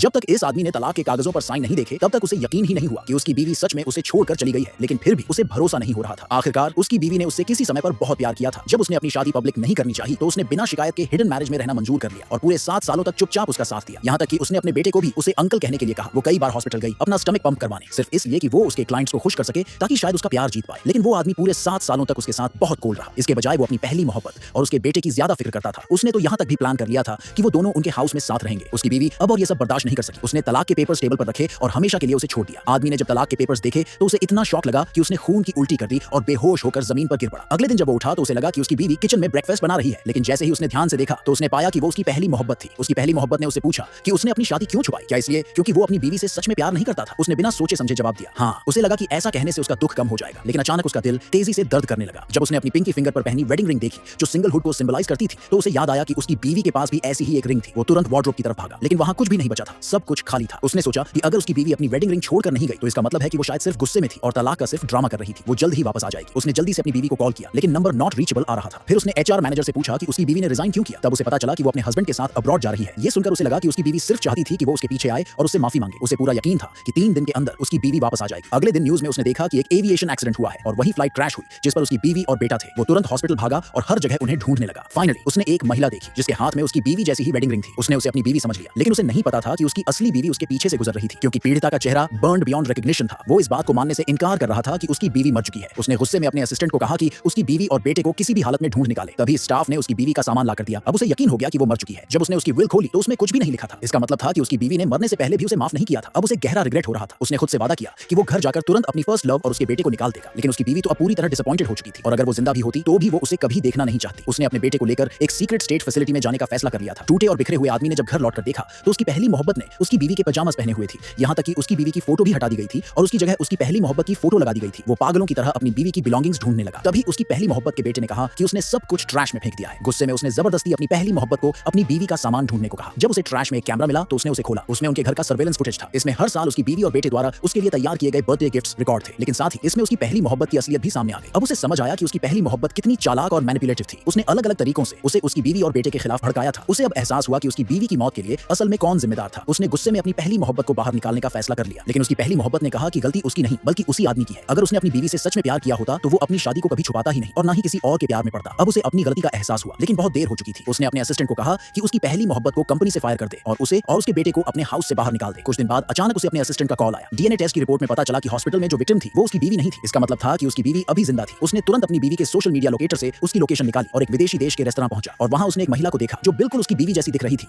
जब तक इस आदमी ने तलाक के कागजों पर साइन नहीं देखे तब तक उसे यकीन ही नहीं हुआ कि उसकी बीवी सच में उसे छोड़कर चली गई है, लेकिन फिर भी उसे भरोसा नहीं हो रहा था। आखिरकार उसकी बीवी ने उससे किसी समय पर बहुत प्यार किया था। जब उसने अपनी शादी पब्लिक नहीं करनी चाहिए तो उसने बिना शिकायत के हिडन मैरिज में रहना मंजूर कर लिया और पूरे 7 सालों तक चुपचाप उसका साथ दिया। यहाँ तक कि उसने अपने बेटे को भी उसे अंकल कहने के लिए कहा। वो कई बार हॉस्पिटल गई अपना स्टमक पंप करवाने, सिर्फ इसलिए कि वो उसके क्लाइंट्स को खुश कर सके ताकि शायद उसका प्यार जीत पाए। लेकिन वो आदमी पूरे 7 सालों तक उसके साथ बहुत कोल्ड रहा। इसके बजाय वो अपनी पहली मोहब्बत और उसके बेटे की ज्यादा फिक्र करता था। उसने तो यहाँ तक भी प्लान कर लिया था कि वो दोनों उनके हाउस में साथ रहेंगे। उसकी बीवी अब और ये सब बर्दाश्त नहीं कर सकी। उसने तलाक के पेपर्स टेबल पर रखे और हमेशा के लिए उसे छोड़ दिया। आदमी ने जब तलाक के पेपर्स देखे तो उसे इतना शॉक लगा कि उसने खून की उल्टी कर दी और बेहोश होकर जमीन पर गिर पड़ा। अगले दिन जब वो उठा तो उसे लगा कि उसकी बीवी किचन में ब्रेकफास्ट बना रही है, लेकिन जैसे ही उसने ध्यान से देखा तो उसने पाया कि वो उसकी पहली मोहब्बत थी। उसकी पहली मोहब्बत ने उसे पूछा कि उसने अपनी शादी क्यों छुपाई। क्या इसलिए क्योंकि वो अपनी बीवी से सच में प्यार नहीं करता था? उसने बिना सोचे समझे जवाब दिया हाँ। उसे लगा कि ऐसा कहने से उसका दुख कम हो जाएगा, लेकिन अचानक उसका दिल तेजी से दर्द करने लगा। जब उसने अपनी पिंकी फिंगर पर पहनी वेडिंग रिंग देखी जो सिंगलहुड को सिंबलाइज करती थी तो उसे याद आया कि उसकी बीवी के पास भी ऐसी ही एक रिंग थी। वो तुरंत वार्डरोब की तरफ भागा, लेकिन वहां कुछ भी नहीं बचा था, सब कुछ खाली था। उसने सोचा कि अगर उसकी बीवी अपनी वेडिंग रिंग छोड़कर नहीं गई तो इसका मतलब है कि वो शायद सिर्फ गुस्से में थी और तलाक का सिर्फ ड्रामा कर रही थी। वो जल्द ही वापस आ जाएगी। उसने जल्दी से अपनी बीवी को कॉल किया, लेकिन नंबर नॉट रीचेबल आ रहा था। फिर उसने एचआर मैनेजर से पूछा कि उसकी बीवी ने रिजाइन क्यों किया। तब उसे पता चला कि वो अपने हस्बैंड के साथ अब्रॉड जा रही है। ये सुनकर उसे लगा कि उसकी बीवी सिर्फ चाहती थी कि वो उसके पीछे आए और उससे माफी मांगे। उसे पूरा यकीन था कि 3 दिन के अंदर उसकी बीवी वापस आ जाएगी। अगले दिन न्यूज में उसने देखा कि एक एविएशन एक्सीडेंट हुआ है और वही फ्लाइट क्रैश हुई जिस पर उसकी बीवी और बेटा थे। वो तुरंत हॉस्पिटल भागा और हर जगह उन्हें ढूंढने लगा। फाइनली उसने एक महिला देखी जिसके हाथ में उसकी बीवी जैसी ही वेडिंग रिंग थी। उसने उसे अपनी बीवी समझ लिया, लेकिन उसे नहीं पता था कि उसकी असली बीवी उसके पीछे से गुजर रही थी। क्योंकि पीड़िता का चेहरा बर्न्ड बियॉन्ड रिकॉग्निशन था, वो इस बात को मानने से इनकार कर रहा था कि उसकी बीवी मर चुकी है। उसने गुस्से में अपने असिस्टेंट को कहा कि उसकी बीवी और बेटे को किसी भी हालत में ढूंढ निकाले। तभी स्टाफ ने उसकी बीवी का सामान लाकर दिया। अब उसे यकीन हो गया कि वो मर चुकी है। जब उसने उसकी विल खोली तो उसमें कुछ भी नहीं लिखा था। इसका मतलब था कि उसकी बीवी ने मरने से पहले भी उसे माफ नहीं किया था। अब उसे गहरा रिग्रेट हो रहा था। उसने खुद से वादा किया कि वो घर जाकर तुरंत अपनी फर्स्ट लव और उसके बेटे को निकाल देगा, लेकिन उसकी बीवी तो अब पूरी तरह डिसअपॉइंटेड हो चुकी थी और अगर वो जिंदा भी होती तो भी वो उसे कभी देखना नहीं चाहती। उसने अपने बेटे को लेकर एक सीक्रेट स्टेट फैसिलिटी में जाने का फैसला कर लिया था। टूटे और बिखरे हुए आदमी ने जब घर लौटकर देखा तो उसकी पहली मोहब्बत ने उसकी बीवी के पजामास पहने हुए थी। यहाँ तक कि उसकी बीवी की फोटो भी हटा दी गई थी और उसकी जगह उसकी पहली मोहब्बत की फोटो लगा दी गई थी। वो पागलों की तरह अपनी बीवी की बिलोंगिंग्स ढूंढने लगा। तभी उसकी पहली मोहब्बत के बेटे ने कहा कि उसने सब कुछ ट्रैश में फेंक दिया है। गुस्से में उसने जबरदस्ती अपनी पहली मोहब्बत को अपनी बीवी का सामान ढूंढने को कहा। जब उसे ट्रैश में एक कैमरा मिला तो उसने उसे खोला। उसमें उनके घर का सर्वेलेंस फुटेज था। इसमें हर साल उसकी बीवी और बेटे द्वारा उसके लिए तैयार किए गए बर्थडे गिफ्ट्स रिकॉर्ड थे, लेकिन साथ ही इसमें उसकी पहली मोहब्बत की असलियत भी सामने आ गई। अब उसे समझ आया कि उसकी पहली मोहब्बत कितनी चालाक और मैनिपुलेटिव थी। उसने अलग अलग तरीकों से उसे उसकी बीवी और बेटे के खिलाफ भड़काया था। उसे अब एहसास हुआ कि उसकी बीवी की मौत के लिए असल में कौन जिम्मेदार था। उसने गुस्से में अपनी पहली मोहब्बत को बाहर निकालने का फैसला कर लिया, लेकिन उसकी पहली मोहब्बत ने कहा कि गलती उसकी नहीं बल्कि उसी आदमी की है। अगर उसने अपनी बीवी से सच में प्यार किया होता तो वो अपनी शादी को कभी छुपाता ही नहीं और ना ही किसी और के प्यार में पड़ता। अब उसे अपनी गलती का एहसास हुआ, लेकिन बहुत देर हो चुकी थी। उसने अपने असिस्टेंट को कहा कि उसकी पहली मोहब्बत को कंपनी से फायर कर दे और उसे और उसके बेटे को अपने हाउस से बाहर निकाल दे। कुछ दिन बाद अचानक उसे अपने असिस्टेंट का कॉल आया। डीएनए टेस्ट की रिपोर्ट में पता चला कि हॉस्पिटल में जो विक्टिम थी वो उसकी बीवी नहीं थी। इसका मतलब था कि उसकी बीवी अभी जिंदा थी। उसने तुरंत अपनी बीवी के सोशल मीडिया लोकेटर से उसकी लोकेशन निकाली और एक विदेशी देश के रेस्तरां पहुंचा और वहां उसने एक महिला को देखा जो बिल्कुल उसकी बीवी जैसी दिख रही थी।